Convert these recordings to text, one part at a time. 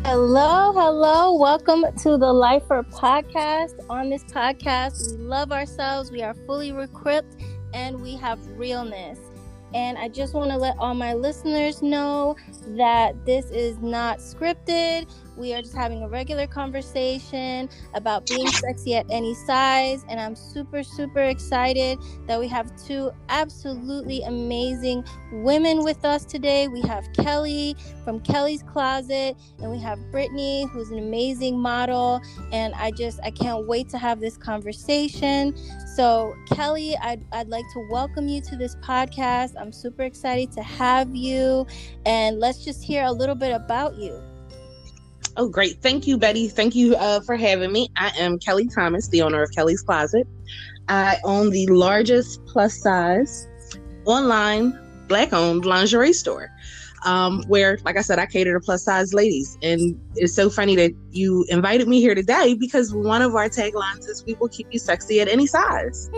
Hello, hello. Welcome to the Lifer podcast. On this podcast, we love ourselves, we are fully equipped, and we have realness. And I just want to let all my listeners know that this is not scripted. We are just having a regular conversation about being sexy at any size. And I'm super, super excited that we have two absolutely amazing women with us today. We have Kelly from Kelly's Closet, and we have Brittany, who's an amazing model. And I can't wait to have this conversation. So Kelly, I'd like to welcome you to this podcast. I'm super excited to have you, and let's just hear a little bit about you. Oh, great. Thank you, Betty. Thank you for having me. I am Kelly Thomas, the owner of Kelly's Closet. I own the largest plus size online Black-owned lingerie store, where, like I said, I cater to plus size ladies. And it's so funny that you invited me here today because one of our taglines is "We will keep you sexy at any size."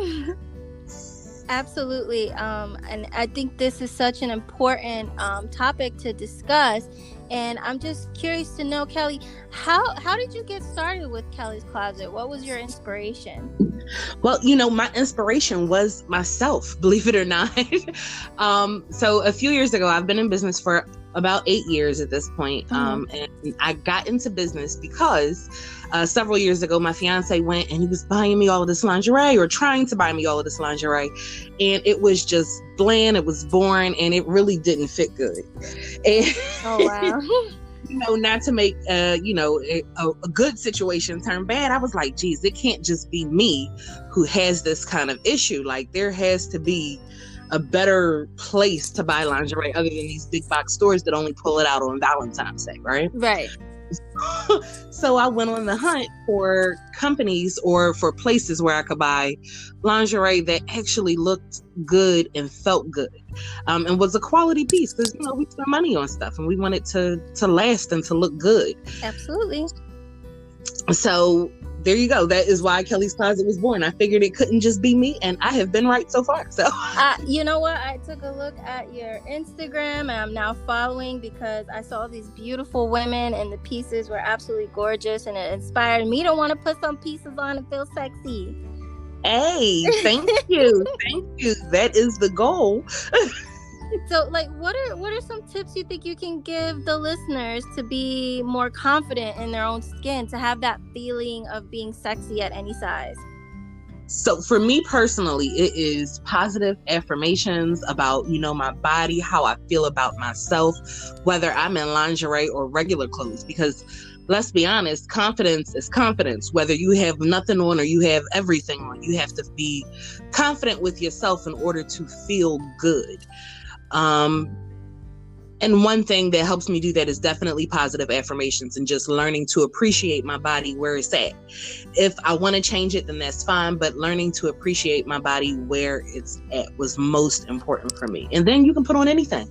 Absolutely. And I think this is such an important topic to discuss. And I'm just curious to know, Kelly, how did you get started with Kelly's Closet? What was your inspiration? Well, my inspiration was myself, believe it or not. So a few years ago, I've been in business for about 8 years at this point. And I got into business because several years ago, my fiance went and he was buying me all of this lingerie, or trying to buy me all of this lingerie. And it was just bland, it was boring, and it really didn't fit good. And, oh, wow. Not to make, a good situation turn bad, I was like, geez, it can't just be me who has this kind of issue. Like, there has to be a better place to buy lingerie other than these big box stores that only pull it out on Valentine's Day, right? Right. So I went on the hunt for companies or for places where I could buy lingerie that actually looked good and felt good, and was a quality piece, because we spend money on stuff and we want it to last and to look good. Absolutely. So there you go. That is why Kelly's Closet was born. I figured it couldn't just be me, and I have been right so far. So you know what? I took a look at your Instagram, and I'm now following because I saw these beautiful women, and the pieces were absolutely gorgeous, and it inspired me to want to put some pieces on and feel sexy. Hey, thank you. Thank you. That is the goal. So, like, what are some tips you think you can give the listeners to be more confident in their own skin, to have that feeling of being sexy at any size? So for me personally, it is positive affirmations about, my body, how I feel about myself, whether I'm in lingerie or regular clothes, because let's be honest, confidence is confidence. Whether you have nothing on or you have everything on, you have to be confident with yourself in order to feel good. And one thing that helps me do that is definitely positive affirmations and just learning to appreciate my body where it's at. If I want to change it, then that's fine. But learning to appreciate my body where it's at was most important for me. And then you can put on anything.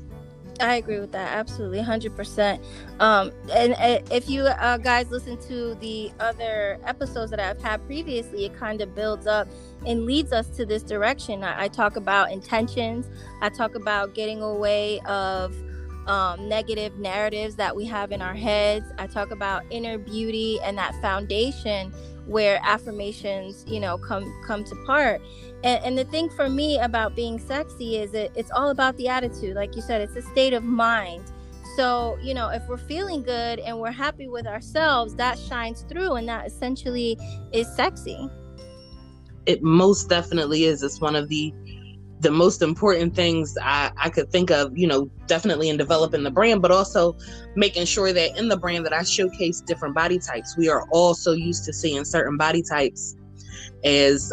I agree with that. Absolutely. 100%. And if you guys listen to the other episodes that I've had previously, it kind of builds up and leads us to this direction. I talk about intentions. I talk about getting away of negative narratives that we have in our heads. I talk about inner beauty and that foundation where affirmations, come to part. And the thing for me about being sexy is it's all about the attitude. Like you said, it's a state of mind. So, if we're feeling good and we're happy with ourselves, that shines through, and that essentially is sexy. It most definitely is. It's one of the most important things I could think of, definitely in developing the brand, but also making sure that in the brand that I showcase different body types. We are all so used to seeing certain body types as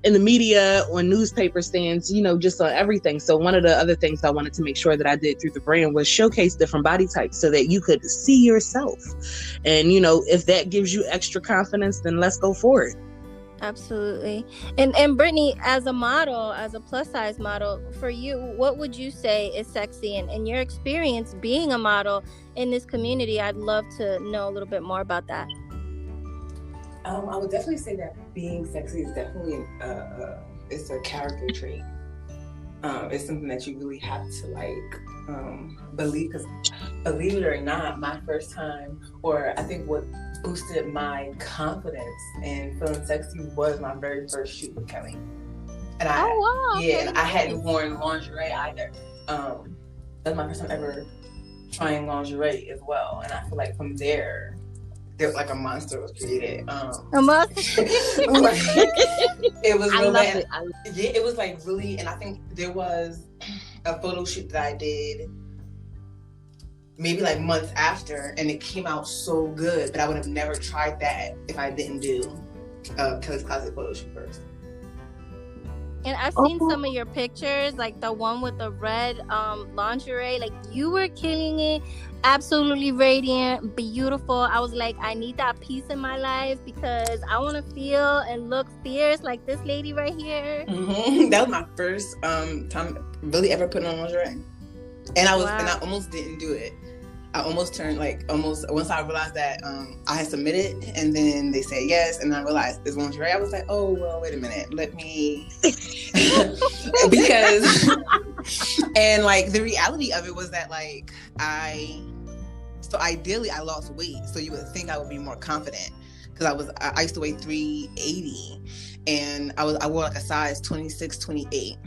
in the media, on newspaper stands, just on everything. So one of the other things I wanted to make sure that I did through the brand was showcase different body types so that you could see yourself. And, if that gives you extra confidence, then let's go for it. Absolutely. And Brittany, as a model, as a plus size model, for you, what would you say is sexy? And in your experience being a model in this community, I'd love to know a little bit more about that. I would definitely say that being sexy is definitely it's a character trait. is something that you really have to believe. Because believe it or not, my first time, or I think what boosted my confidence in feeling sexy was my very first shoot with Kelly. And and I hadn't worn lingerie either. That's my first time ever trying lingerie as well. And I feel like from there like a monster was created. A monster. It was really, it was like really, and I think there was a photo shoot that I did maybe like months after, and it came out so good, but I would have never tried that if I didn't do Kelly's Closet photo shoot first. And I've seen some of your pictures, like the one with the red lingerie. Like, you were killing it. Absolutely radiant, beautiful. I was like, I need that piece in my life because I want to feel and look fierce like this lady right here. Mm-hmm. That was my first time really ever putting on lingerie. And I almost didn't do it. I almost turned once I realized that I had submitted, and then they said yes, and I realized it's lingerie. I was like, oh well, wait a minute, let me because and like the reality of it was that like ideally I lost weight, so you would think I would be more confident because I used to weigh 380, and I wore like a size 26, 28.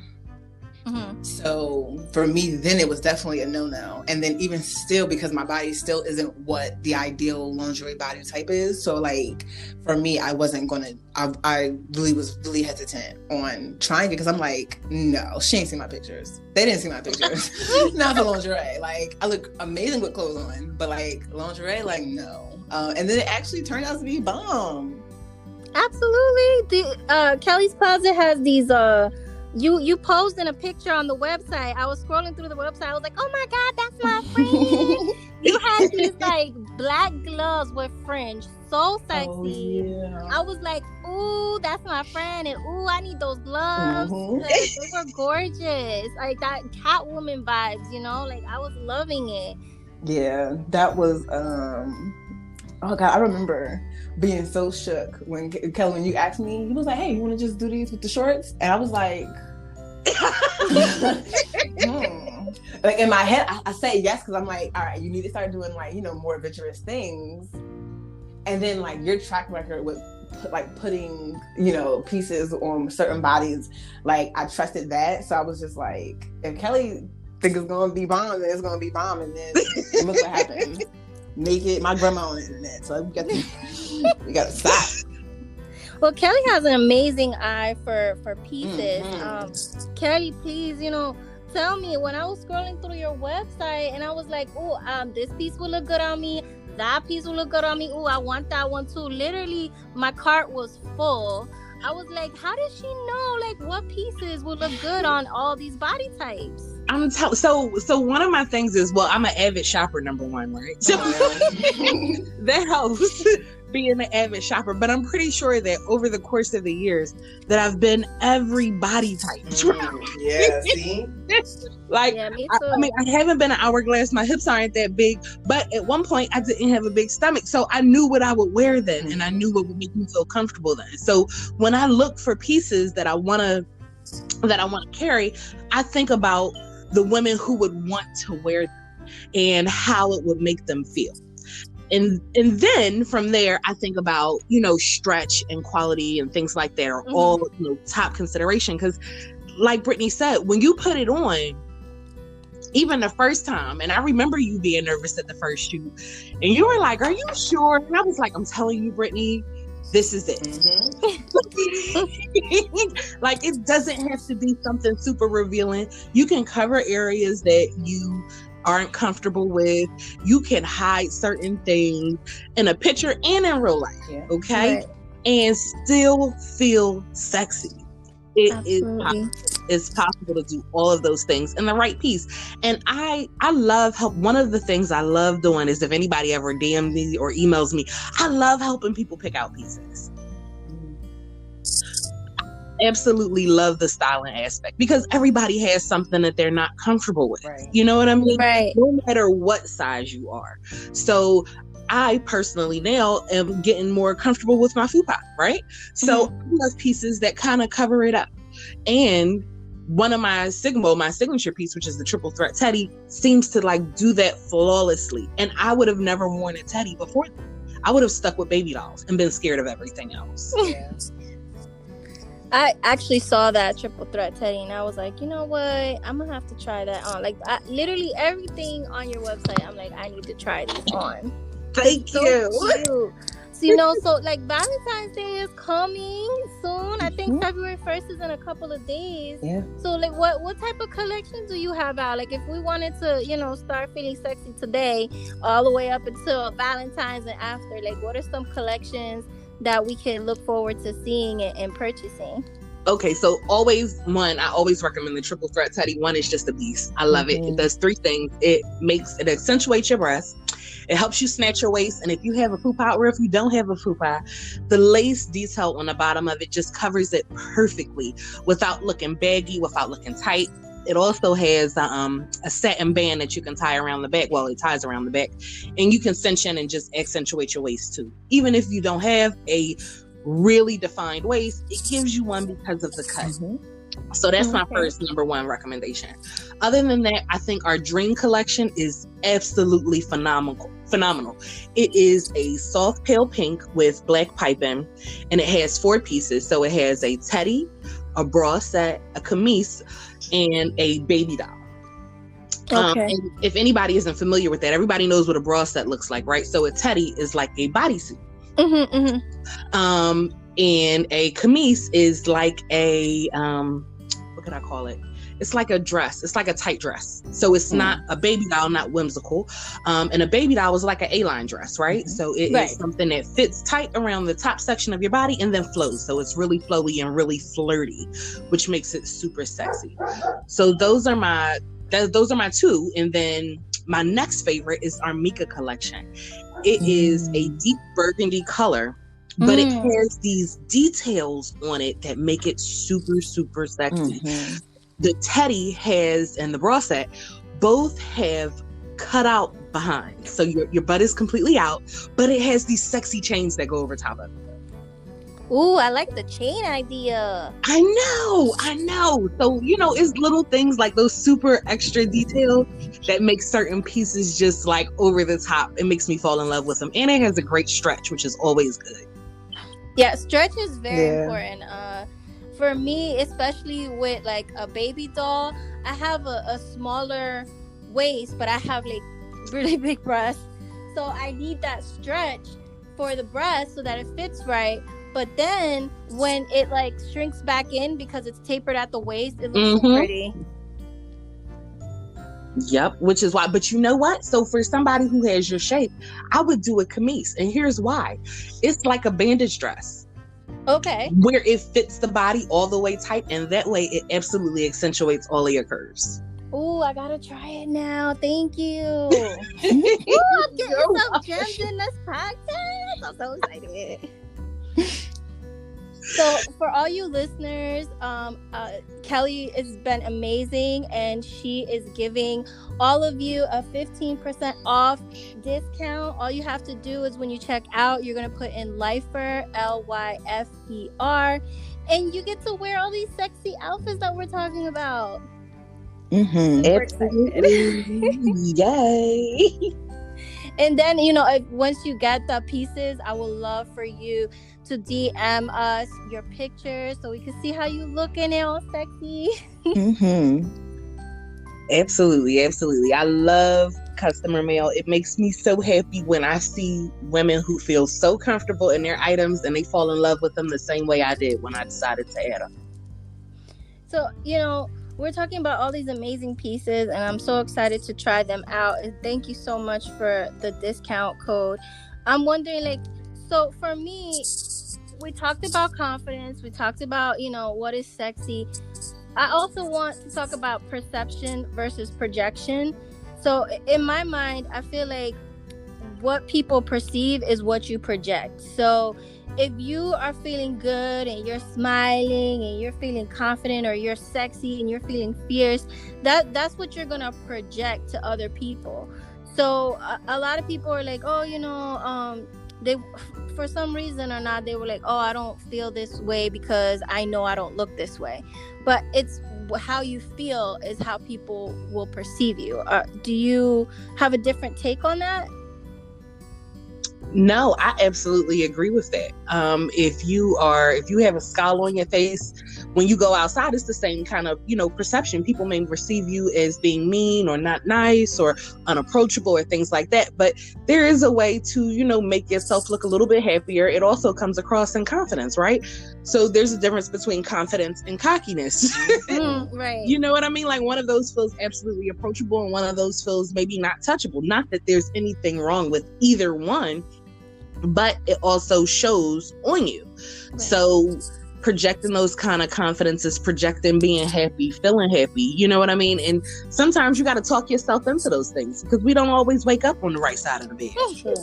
Mm-hmm. So for me, then it was definitely a no-no. And then even still, because my body still isn't what the ideal lingerie body type is. So like for me, I wasn't gonna. I really was really hesitant on trying it because I'm like, no, she ain't seen my pictures. They didn't see my pictures. Not for lingerie. Like I look amazing with clothes on, but like lingerie, like no. And then it actually turned out to be bomb. Absolutely. The Kelly's Closet has these You posed in a picture on the website. I was scrolling through the website. I was like, oh my God, that's my friend. You had these like black gloves with fringe. So sexy. Oh, yeah. I was like, ooh, that's my friend. And ooh, I need those gloves. Mm-hmm. They were gorgeous. Like that Catwoman vibes, you know? Like I was loving it. Yeah, that was, oh God, I remember being so shook when Kelly, when you asked me, he was like, hey, you want to just do these with the shorts? And I was like, Like in my head, I say yes because I'm like, all right, you need to start doing like, more adventurous things. And then like your track record with putting, pieces on certain bodies, like I trusted that. So I was just like, if Kelly think it's gonna be bomb, then it's gonna be bomb. And then look what happened. Naked, my grandma on the internet, so we got to stop. Well, Kelly has an amazing eye for pieces. Mm-hmm. Kelly, please, tell me, when I was scrolling through your website and I was like, oh, this piece will look good on me, that piece will look good on me, oh, I want that one too. Literally, my cart was full. I was like, how does she know like what pieces will look good on all these body types? So one of my things is, well, I'm an avid shopper, number one, right? So that helps being an avid shopper. But I'm pretty sure that over the course of the years that I've been every body type. Yeah, see? Yeah, me too. I mean, I haven't been an hourglass. My hips aren't that big. But at one point, I didn't have a big stomach. So I knew what I would wear then. And I knew what would make me feel comfortable then. So when I look for pieces that I want to carry, I think about the women who would want to wear them and how it would make them feel. And then from there, I think about, stretch and quality and things like that are all, top consideration. Because like Brittany said, when you put it on, even the first time, and I remember you being nervous at the first shoot, and you were like, are you sure? And I was like, I'm telling you, Brittany, this is it. Mm-hmm. Like, it doesn't have to be something super revealing. You can cover areas that you aren't comfortable with. You can hide certain things in a picture and in real life, okay? Right. And still feel sexy. It's possible to do all of those things in the right piece. And I love help. One of the things I love doing is if anybody ever DMs me or emails me, I love helping people pick out pieces. Absolutely love the styling aspect because everybody has something that they're not comfortable with. Right. You know what I mean? Right. No matter what size you are. So I personally now am getting more comfortable with my fupa, right? So I love pieces that kind of cover it up. And one of my signature piece, which is the triple threat teddy, seems to like do that flawlessly. And I would have never worn a teddy before. I would have stuck with baby dolls and been scared of everything else. Yeah. I actually saw that triple threat teddy and I was like, you know what? I'm gonna have to try that on. Like, literally everything on your website, I'm like, I need to try these on. Thank you. Cute. So, so like Valentine's Day is coming soon. I think February 1st is in a couple of days. Yeah. So like what type of collection do you have out? Like if we wanted to, start feeling sexy today all the way up until Valentine's and after, like what are some collections that we can look forward to seeing and purchasing? Okay, so I always recommend the triple threat teddy. One is just a beast. I love it. It does three things. It accentuates your breasts. It helps you snatch your waist. And if you have a fupa or if you don't have a fupa, the lace detail on the bottom of it just covers it perfectly without looking baggy, without looking tight. It also has a satin band that you can tie around the back. Well, it ties around the back. And you can cinch in and just accentuate your waist too. Even if you don't have a really defined waist, it gives you one because of the cut. So that's my first number one recommendation. Other than that, I think our dream collection is absolutely phenomenal. It is a soft pale pink with black piping, and it has 4 pieces. So it has a teddy, a bra set, a camise, and a baby doll. And if anybody isn't familiar with that, everybody knows what a bra set looks like, right? So a teddy is like a bodysuit. And a camise is like a what could I call it? It's like a dress. It's like a tight dress. So it's not a baby doll, not whimsical. And a baby doll is like an A-line dress, right? So it is something that fits tight around the top section of your body and then flows. So it's really flowy and really flirty, which makes it super sexy. So those are my 2. And then my next favorite is our Mika collection. It is a deep burgundy color, but it has these details on it that make it super, super sexy. The teddy and the bra set both have cut out behind. So your butt is completely out, but it has these sexy chains that go over top of it. Ooh, I like the chain idea. I know. So, it's little things like those super extra details that make certain pieces just like over the top. It makes me fall in love with them. And it has a great stretch, which is always good. Yeah, stretch is very important. For me, especially with like a baby doll, I have a smaller waist, but I have like really big breasts. So I need that stretch for the breast so that it fits right. But then when it like shrinks back in because it's tapered at the waist, it looks so pretty. Yep, which is why. But you know what? So for somebody who has your shape, I would do a camise. And here's why. It's like a bandage dress. Okay. Where it fits the body all the way tight. And that way it absolutely accentuates all of your curves. Ooh, I gotta try it now. Thank you. Ooh, I'm getting some gems in this podcast. I'm so excited. So for all you listeners, Kelly has been amazing, and she is giving all of you a 15% off discount. All you have to do is when you check out, you're going to put in Lyfer, Lyfer, and you get to wear all these sexy outfits that we're talking about. Absolutely. Yay. And then, once you get the pieces, I would love for you to DM us your pictures so we can see how you look in it all sexy. Absolutely. I love customer mail. It makes me so happy when I see women who feel so comfortable in their items and they fall in love with them the same way I did when I decided to add them. So, we're talking about all these amazing pieces, and I'm so excited to try them out. And thank you so much for the discount code. I'm wondering, so for me, we talked about confidence. We talked about, what is sexy. I also want to talk about perception versus projection. So in my mind, I feel like what people perceive is what you project. So if you are feeling good and you're smiling and you're feeling confident, or you're sexy and you're feeling fierce, that's what you're gonna project to other people. So a lot of people are like, they, for some reason or not, they were like, I don't feel this way because I know I don't look this way. But it's how you feel is how people will perceive you. Do you have a different take on that? No, I absolutely agree with that. If you have a scowl on your face when you go outside, it's the same kind of, perception. People may perceive you as being mean or not nice or unapproachable or things like that. But there is a way to, make yourself look a little bit happier. It also comes across in confidence, right? So there's a difference between confidence and cockiness. Right. You know what I mean? Like, one of those feels absolutely approachable and one of those feels maybe not touchable. Not that there's anything wrong with either one, but it also shows on you. Right. So projecting those kind of confidences, projecting being happy, feeling happy, you know what I mean? And sometimes you got to talk yourself into those things because we don't always wake up on the right side of the bed. True.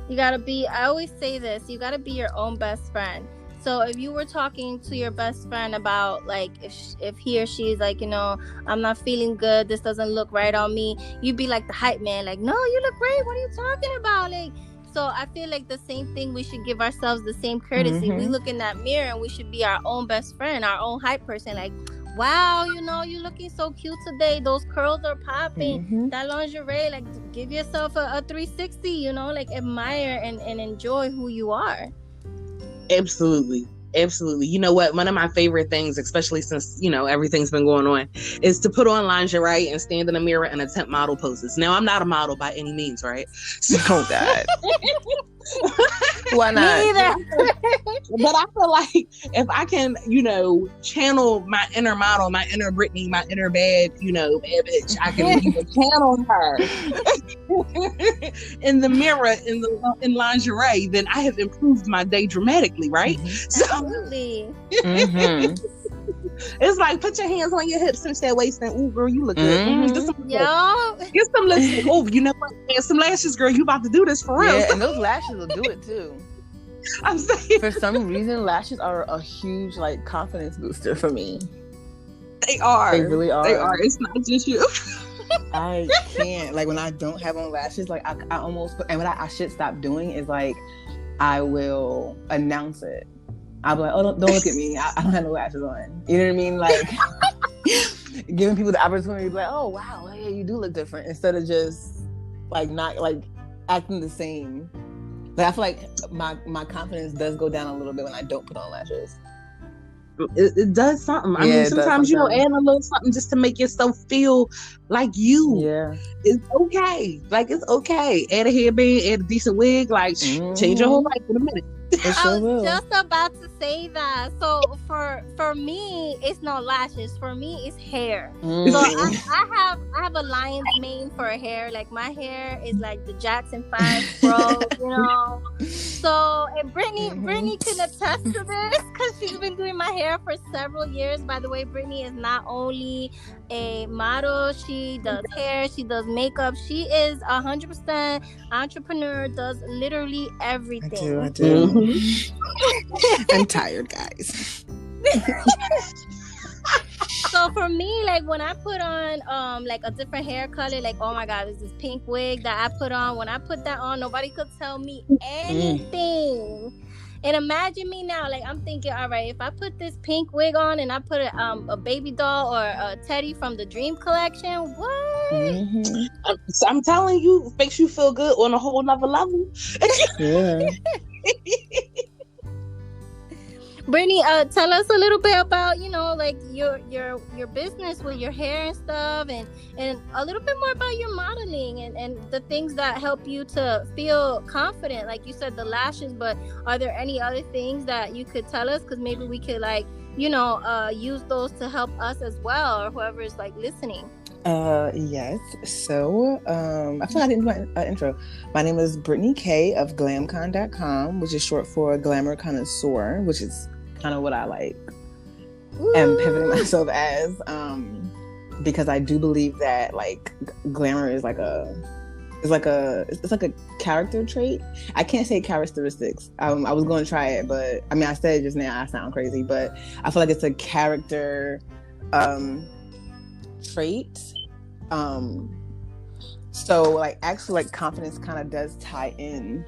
You got to be, I always say this, you got to be your own best friend. So if you were talking to your best friend about, like, if he or she is like, I'm not feeling good, this doesn't look right on me, you'd be like the hype man, like, no, you look great, what are you talking about? Like, so I feel like the same thing, we should give ourselves the same courtesy. We look in that mirror and we should be our own best friend, our own hype person. Like, wow, you're looking so cute today. Those curls are popping. That lingerie, like, give yourself a 360, like, admire and enjoy who you are. Absolutely. You know what? One of my favorite things, especially since, everything's been going on, is to put on lingerie and stand in the mirror and attempt model poses. Now, I'm not a model by any means, right? So, oh, God. Why not? Me either. But I feel like if I can, channel my inner model, my inner Britney, my inner bad bitch, I can channel her in the mirror, in lingerie, then I have improved my day dramatically, right? Absolutely. It's like, put your hands on your hips and that waist and, ooh, girl, you look good. Get some lipstick. Oh, you know what? Add some lashes, girl. You about to do this for real. Yeah, and those lashes will do it too. I'm saying, for some reason, lashes are a huge, like, confidence booster for me. They are. They really are. They are. It's not just you. I can't. Like, when I don't have on lashes, like, I almost, and what I should stop doing is, like, I will announce it. I'll be like, oh, don't look at me. I don't have no lashes on. You know what I mean? Like, giving people the opportunity to be like, oh, wow, hey, you do look different. Instead of just, like, not, like, acting the same. Like, I feel like my confidence does go down a little bit when I don't put on lashes. It does something. I mean, sometimes you add a little something just to make yourself feel like you. Yeah. It's okay. Like, it's okay. Add a headband, add a decent wig, like, change your whole life in a minute. I was just about to say that. So for me, it's not lashes. For me, it's hair. So I have a lion's mane for hair. Like, my hair is like the Jackson 5 Pro, So, and Brittany can attest to this because she's been doing my hair for several years. By the way, Brittany is not only a model, she does hair, she does makeup. She is 100% entrepreneur, does literally everything. I do. I'm tired, guys. So for me, like, when I put on like a different hair color, like, oh my God, there's this pink wig that I put on. When I put that on, nobody could tell me anything. And imagine me now, like, I'm thinking, all right, if I put this pink wig on and I put a baby doll or a teddy from the Dream Collection, what? I'm telling you, it makes you feel good on a whole nother level. Yeah. Brittany, tell us a little bit about, like, your business with your hair and stuff, and a little bit more about your modeling and the things that help you to feel confident. Like you said, the lashes, but are there any other things that you could tell us? Because maybe we could, like, use those to help us as well, or whoever is, like, listening. Yes. So, I feel like I didn't do my intro. My name is Brittany K of glamcon.com, which is short for Glamour Connoisseur, which is kind of what I am pivoting myself as, because I do believe that, like, glamour is like a character trait. I can't say characteristics. I was going to try it, but I mean, I said it just now. I sound crazy, but I feel like it's a character trait. So, like, actually, like, confidence kind of does tie in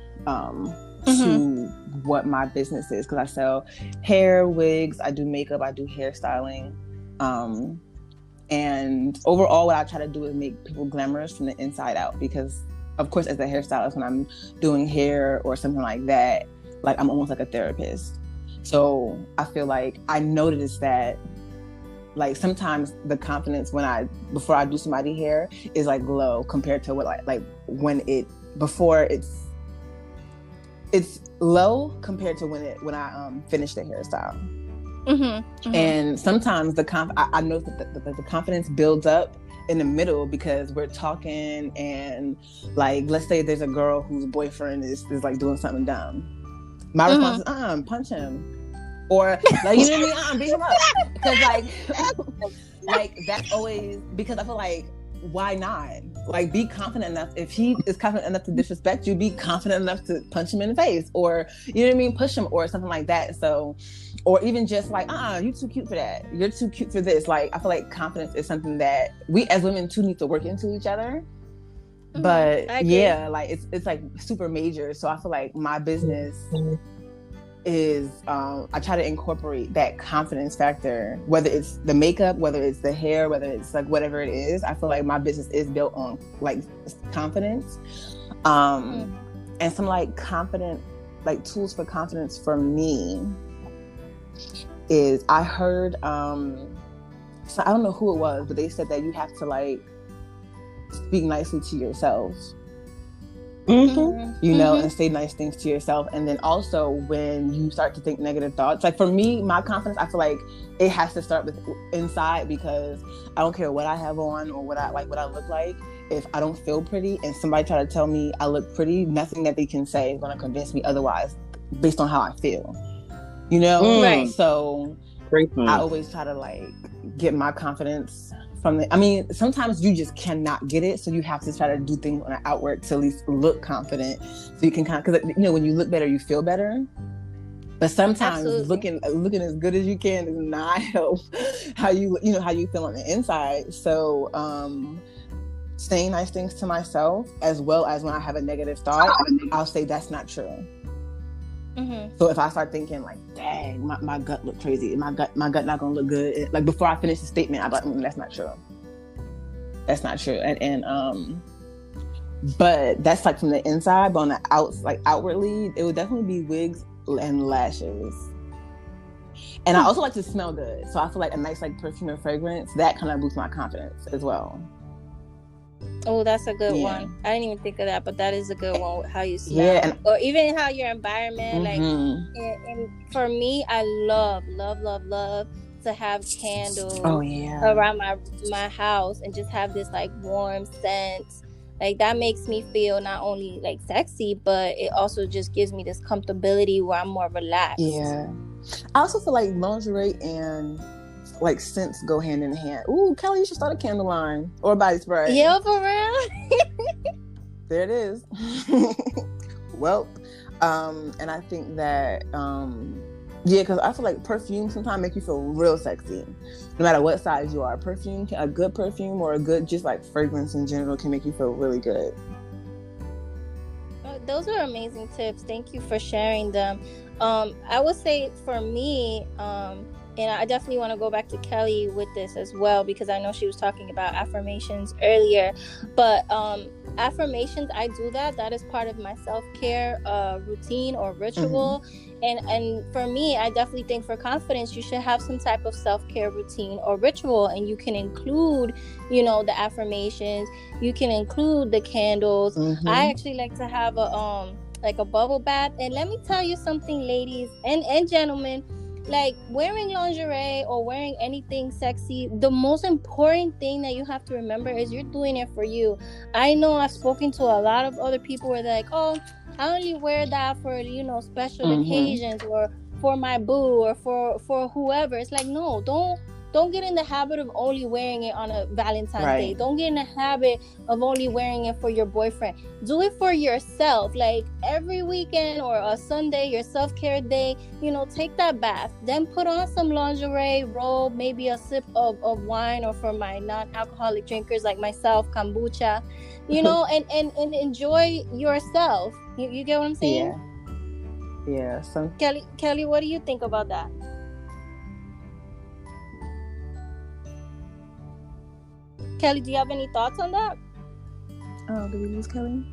to what my business is, because I sell hair, wigs, I do makeup, I do hairstyling, And overall, what I try to do is make people glamorous from the inside out, because of course, as a hairstylist, when I'm doing hair or something like that, like I'm almost like a therapist. So I feel like I noticed that, like, sometimes the confidence before I do somebody's hair is like low compared to what like when before it's low compared to when I finish the hairstyle. Mm-hmm, mm-hmm. And sometimes I know that the confidence builds up in the middle, because we're talking, and like, let's say there's a girl whose boyfriend is like doing something dumb. My response is, punch him. Or like, you know what I mean? Beat him up. Because like that's always, because I feel like, why not? Like, be confident enough. If he is confident enough to disrespect you, be confident enough to punch him in the face, or, you know what I mean, push him or something like that. So, or even just like, you're too cute for that. You're too cute for this. Like, I feel like confidence is something that we as women too need to work into each other. But yeah, like it's like super major. So I feel like my business is I try to incorporate that confidence factor, whether it's the makeup, whether it's the hair, whether it's like whatever it is. I feel like my business is built on like confidence, and some like confident, like tools for confidence for me is, I heard so I don't know who it was, but they said that you have to like speak nicely to yourself. You know, and say nice things to yourself. And then also, when you start to think negative thoughts, like for me, my confidence, I feel like it has to start with inside, because I don't care what I have on or what I look like. If I don't feel pretty and somebody try to tell me I look pretty, nothing that they can say is going to convince me otherwise, based on how I feel, you know? Right. So I always try to like get my confidence from I mean, sometimes you just cannot get it, so you have to try to do things on the outward to at least look confident, so you can kind of, because, you know, when you look better, you feel better. But sometimes looking as good as you can does not help how you feel on the inside. So saying nice things to myself, as well as when I have a negative thought, I'll say that's not true. So if I start thinking like, dang, my gut look crazy, my gut not gonna look good, like before I finish the statement, I'm like, that's not true. That's not true. And but that's like from the inside. But on the outwardly, it would definitely be wigs and lashes. And I also like to smell good, so I feel like a nice like perfume or fragrance that kind of boosts my confidence as well. Oh, that's a good one. I didn't even think of that, but that is a good one. How you smell, or even how your environment, like. And for me, I love to have candles around my house, and just have this like warm scent. Like, that makes me feel not only like sexy, but it also just gives me this comfortability where I'm more relaxed. Yeah, I also feel like lingerie and like scents go hand in hand. Ooh, Kelly, you should start a candle line or a body spray. Yeah, for real. There it is. Well, and I think that because I feel like perfume sometimes make you feel real sexy, no matter what size you are. A good perfume or a good just like fragrance in general can make you feel really good. Those are amazing tips. Thank you for sharing them. I would say for me, and I definitely want to go back to Kelly with this as well, because I know she was talking about affirmations earlier. But affirmations, I do that. That is part of my self-care routine or ritual. And for me, I definitely think for confidence, you should have some type of self-care routine or ritual. And you can include, you know, the affirmations. You can include the candles. I actually like to have a bubble bath. And let me tell you something, ladies and gentlemen. Like, wearing lingerie or wearing anything sexy, the most important thing that you have to remember is you're doing it for you. I know I've spoken to a lot of other people where they're like, oh, I only wear that for, you know, special occasions, or for my boo, or for whoever. It's like, no, don't get in the habit of only wearing it on a Valentine's Day. Don't get in the habit of only wearing it for your boyfriend. Do it for yourself. Like, every weekend or a Sunday, your self-care day, you know, take that bath. Then put on some lingerie, robe, maybe a sip of wine, or for my non-alcoholic drinkers like myself, kombucha, you know, and enjoy yourself. You get what I'm saying? Yeah. Kelly, what do you think about that? Kelly, do you have any thoughts on that? Oh, did we lose Kelly?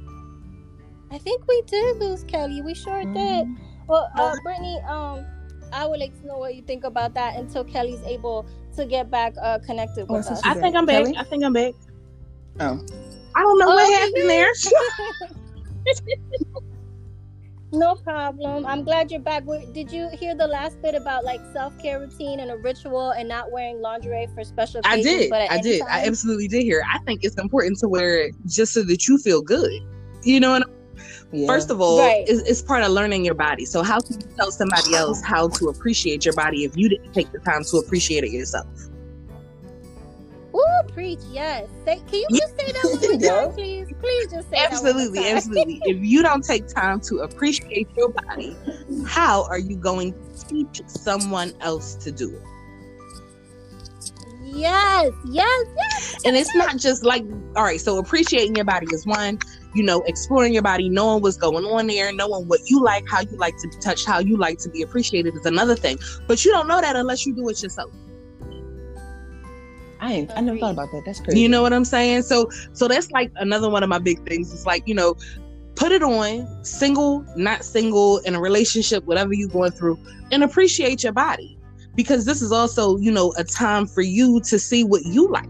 I think we did lose Kelly. We sure did. Well, Brittany, I would like to know what you think about that until Kelly's able to get back connected with us. I think I'm back. Kelly? I think I'm back. Oh. I don't know what happened there. No problem. I'm glad you're back. Did you hear the last bit about like self-care routine and a ritual and not wearing lingerie for special occasions? I did. I absolutely did hear. I think it's important to wear it just so that you feel good. You know what I mean? Yeah. First of all, it's part of learning your body. So how can you tell somebody else how to appreciate your body if you didn't take the time to appreciate it yourself? Ooh, preach, yes. Can you just say that one more time, please? Please just say absolutely, that one more time. Absolutely. If you don't take time to appreciate your body, how are you going to teach someone else to do it? Yes. And it's not just like, all right, so appreciating your body is one, exploring your body, knowing what's going on there, knowing what you like, how you like to be touched, how you like to be appreciated is another thing. But you don't know that unless you do it yourself. I never thought about that. That's crazy. You know what I'm saying? So that's like another one of my big things. It's like, put it on, single, not single, in a relationship, whatever you're going through, and appreciate your body. Because this is also, a time for you to see what you like.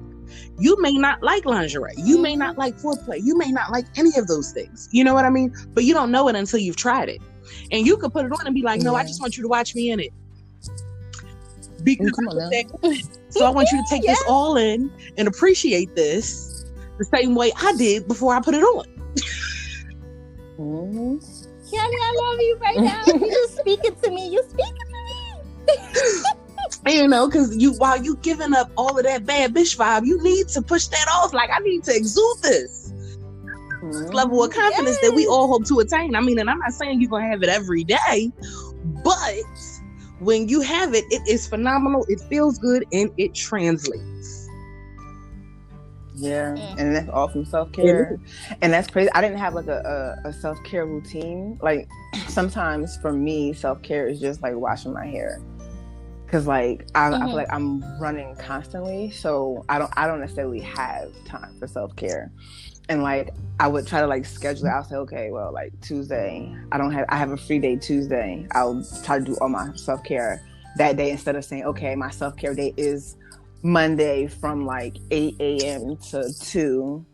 You may not like lingerie. You may not like foreplay. You may not like any of those things. You know what I mean? But you don't know it until you've tried it. And you could put it on and be like, no, I just want you to watch me in it. Because so I want you to take this all in and appreciate this the same way I did before I put it on. Kelly, I love you right now. You're speaking to me. You're speaking to me. Because while you giving up all of that bad bitch vibe, you need to push that off. Like, I need to exude this level of confidence that we all hope to attain. I mean, and I'm not saying you're going to have it every day, but when you have it, it is phenomenal. It feels good and it translates. Yeah, and that's all from self-care. And that's crazy. I didn't have like a self-care routine. Like sometimes for me, self-care is just like washing my hair. Cause like I feel like I'm running constantly, so I don't necessarily have time for self-care. And like I would try to like schedule it. I'll say, okay, well, like Tuesday, I have a free day Tuesday. I'll try to do all my self-care that day instead of saying, okay, my self-care day is Monday from like 8 a.m. to 2,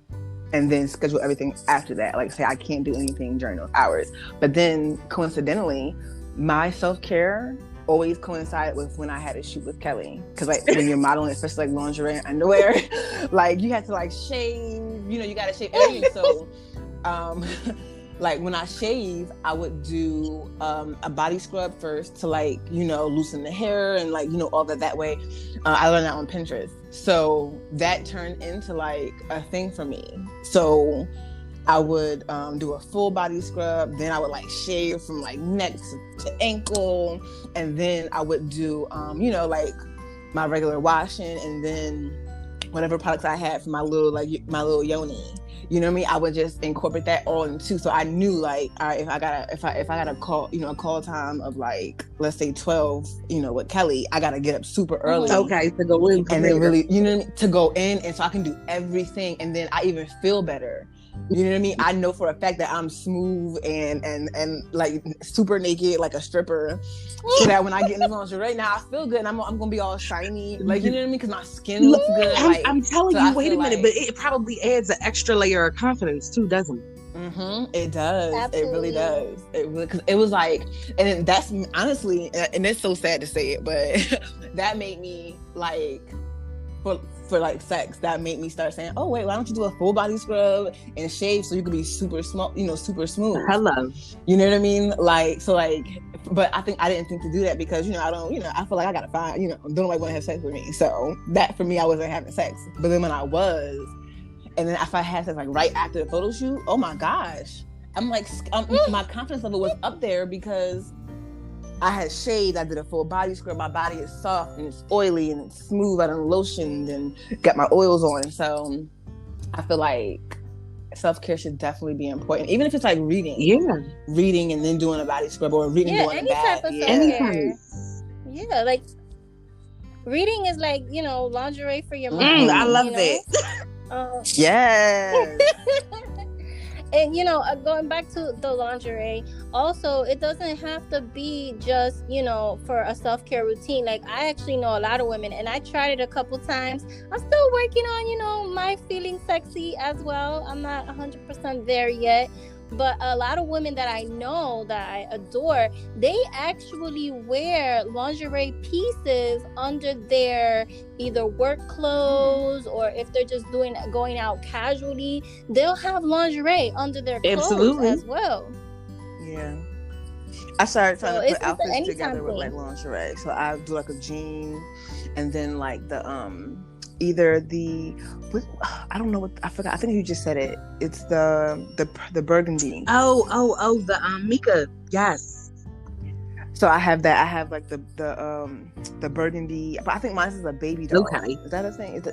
and then schedule everything after that. Like say I can't do anything during those hours. But then coincidentally, my self-care always coincided with when I had a shoot with Kelly. Because like when you're modeling, especially like lingerie and underwear, like you have to like shave, you gotta shave everything. So like when I shave, I would do a body scrub first to like, loosen the hair and like, all that way. I learned that on Pinterest. So that turned into like a thing for me. So I would do a full body scrub. Then I would like shave from like neck to ankle. And then I would do, like my regular washing. And then whatever products I had for my little yoni. You know what I mean? I would just incorporate that all into. So I knew like, all right, if I got a call, a call time of like, let's say 12, with Kelly, I got to get up super early. Okay, to go in. And then really, to go in. And so I can do everything. And then I even feel better. You know what I mean? I know for a fact that I'm smooth and like super naked, like a stripper. So that when I get in the lingerie, now I feel good and I'm going to be all shiny. Like, you know what I mean? Because my skin looks good. I'm telling you, wait a minute, but it probably adds an extra layer of confidence too, doesn't it? It does. Absolutely. It really does. Because it was like, and that's honestly, and it's so sad to say it, but that made me like, for like sex, that made me start saying, oh wait, why don't you do a full body scrub and shave so you can be super small, super smooth. Hello. You know what I mean? Like, so like, but I didn't think to do that because, I don't, I feel like I gotta find, don't nobody want to have sex with me. So that for me, I wasn't having sex. But then when I was, and then if I had sex like right after the photo shoot, oh my gosh, I'm like, my confidence level was up there because I had shaved, I did a full body scrub. My body is soft and it's oily and it's smooth. I done lotioned and got my oils on. So I feel like self-care should definitely be important. Even if it's like reading. Yeah. Reading and then doing a body scrub or reading doing any a bath. Type of self-care. Yeah, like reading is like, lingerie for your mind. I love that. Yes. And going back to the lingerie, also it doesn't have to be just for a self-care routine. Like, I actually know a lot of women, and I tried it a couple times. I'm still working on my feeling sexy as well. I'm not 100% there yet, but a lot of women that I know that I adore, they actually wear lingerie pieces under their either work clothes, or if they're just going out casually, they'll have lingerie under their clothes as well. Yeah. I started trying to put outfits together with like lingerie. So I do like a jean, and then like the I don't know what I forgot. I think you just said it. It's the burgundy. The Mika. Yes. So I have that. I have like the burgundy, but I think mine is a baby doll. Okay. Is that a thing?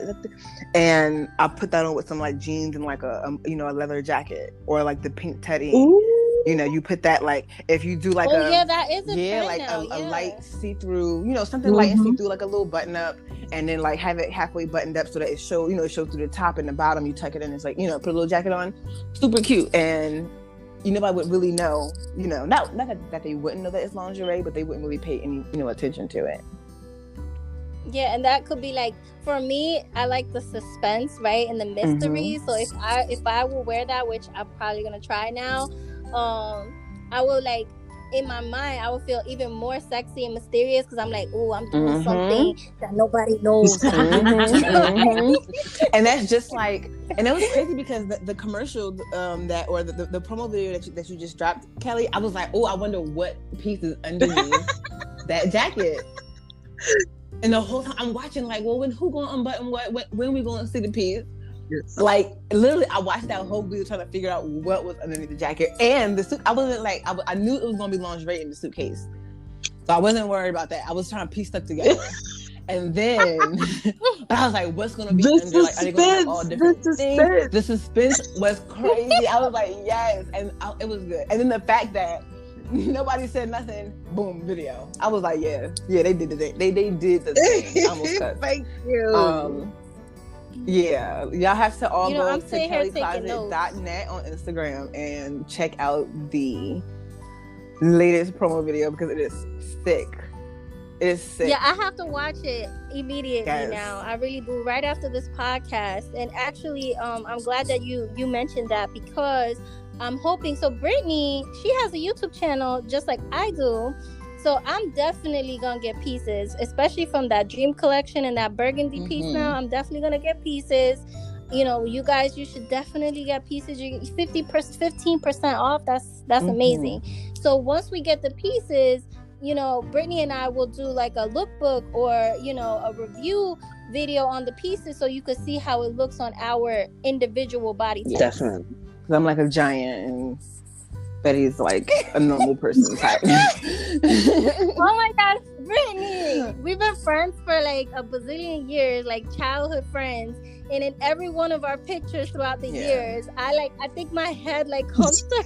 And I put that on with some like jeans and like a leather jacket, or like the pink teddy. Ooh. You put that, like, if you do like that is a like now. a light see-through, something light and see-through, like a little button up, and then like have it halfway buttoned up so that it shows through the top and the bottom. You tuck it in, it's like, put a little jacket on, super cute. And nobody would really know, not that they wouldn't know that it's lingerie, but they wouldn't really pay any attention to it. Yeah, and that could be like, for me, I like the suspense, right, and the mystery. So if I will wear that, which I'm probably gonna try now, I will, like, in my mind, I will feel even more sexy and mysterious, because I'm like, oh, I'm doing something that nobody knows. And that's just like, and it was crazy because the commercial the promo video that you just dropped, Kelly, I was like, oh, I wonder what piece is underneath that jacket. And the whole time I'm watching, like, well, who gonna unbutton what? When we gonna see the piece? Yes. Like, literally, I watched that whole video trying to figure out what was underneath the jacket and the suit. I wasn't like, I knew it was gonna be lingerie in the suitcase, so I wasn't worried about that. I was trying to piece stuff together, and then but I was like, what's gonna be under? Like, are they gonna have all different things? The suspense was crazy. I was like, yes, and it was good. And then the fact that nobody said nothing, boom, video. I was like, yeah, they did the thing. They did the thing. I almost cut. Thank you. Yeah, y'all have to all go to kellycloset.net on Instagram and check out the latest promo video, because it is sick. It is sick. Yeah, I have to watch it immediately now. I really do, right after this podcast. And actually, I'm glad that you mentioned that, because I'm hoping, so Brittany, she has a YouTube channel just like I do. So I'm definitely going to get pieces, especially from that Dream collection and that burgundy piece now. I'm definitely going to get pieces. You guys, you should definitely get pieces. You get 15% off. That's amazing. So once we get the pieces, Brittany and I will do like a lookbook or, a review video on the pieces, so you could see how it looks on our individual body types. Definitely. Because I'm like a giant and Betty's like a normal person type. Oh my God, Brittany! We've been friends for like a bazillion years, like childhood friends. And in every one of our pictures throughout the years, I think my head like comes to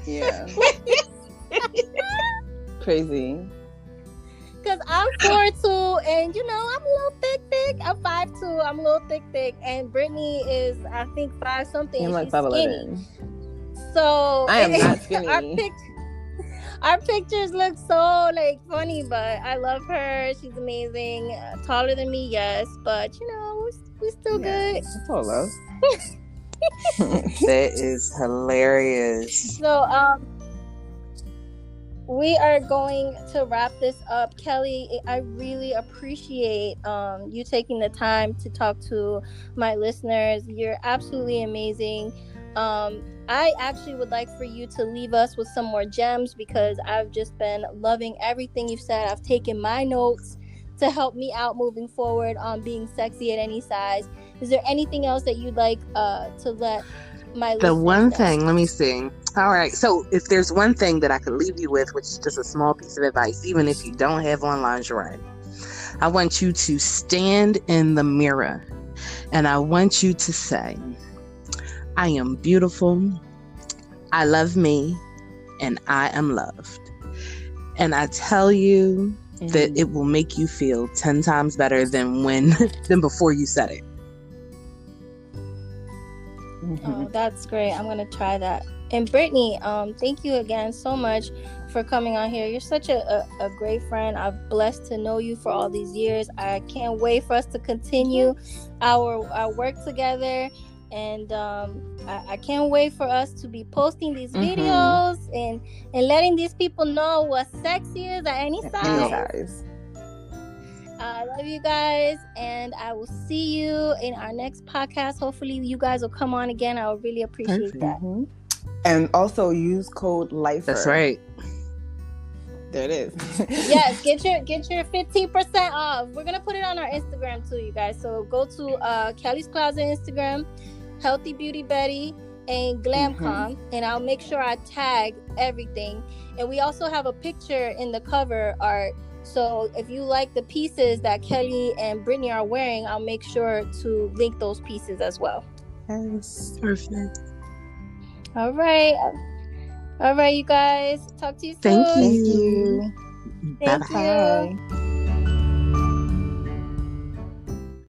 crazy. Because I'm 4'2", and I'm a little thick. I'm 5'2", I'm a little thick. And Brittany is, I think, 5 something. I'm like 5'11". So I am not skinny. Our pictures look so like funny, but I love her. She's amazing. Taller than me, yes, but we're still good. Hello. That is hilarious. So we are going to wrap this up. Kelly, I really appreciate you taking the time to talk to my listeners. You're absolutely amazing. I actually would like for you to leave us with some more gems, because I've just been loving everything you've said. I've taken my notes to help me out moving forward on being sexy at any size. Is there anything else that you'd like to let my listeners know? The one know? thing, let me see. All right. So if there's one thing that I could leave you with, which is just a small piece of advice, even if you don't have on lingerie, I want you to stand in the mirror and I want you to say, I am beautiful, I love me, and I am loved. And I tell you that it will make you feel 10 times better than before you said it. Oh, that's great. I'm gonna try that. And Brittany, thank you again so much for coming on here. You're such a great friend. I've blessed to know you for all these years. I can't wait for us to continue our work together. And I can't wait for us to be posting these videos and letting these people know what sexy is at any size. I love you guys, and I will see you in our next podcast. Hopefully you guys will come on again. I would really appreciate that. And also use code LIFER. That's right. There it is. Yes, get your 15% off. We're gonna put it on our Instagram too, you guys. So go to Kelly's Closet Instagram, Healthy Beauty Betty, and GlamCom, and I'll make sure I tag everything. And we also have a picture in the cover art. So if you like the pieces that Kelly and Brittany are wearing, I'll make sure to link those pieces as well. Yes. Perfect. All right, you guys. Talk to you soon. Thank you. Thank you. Thank you. Bye.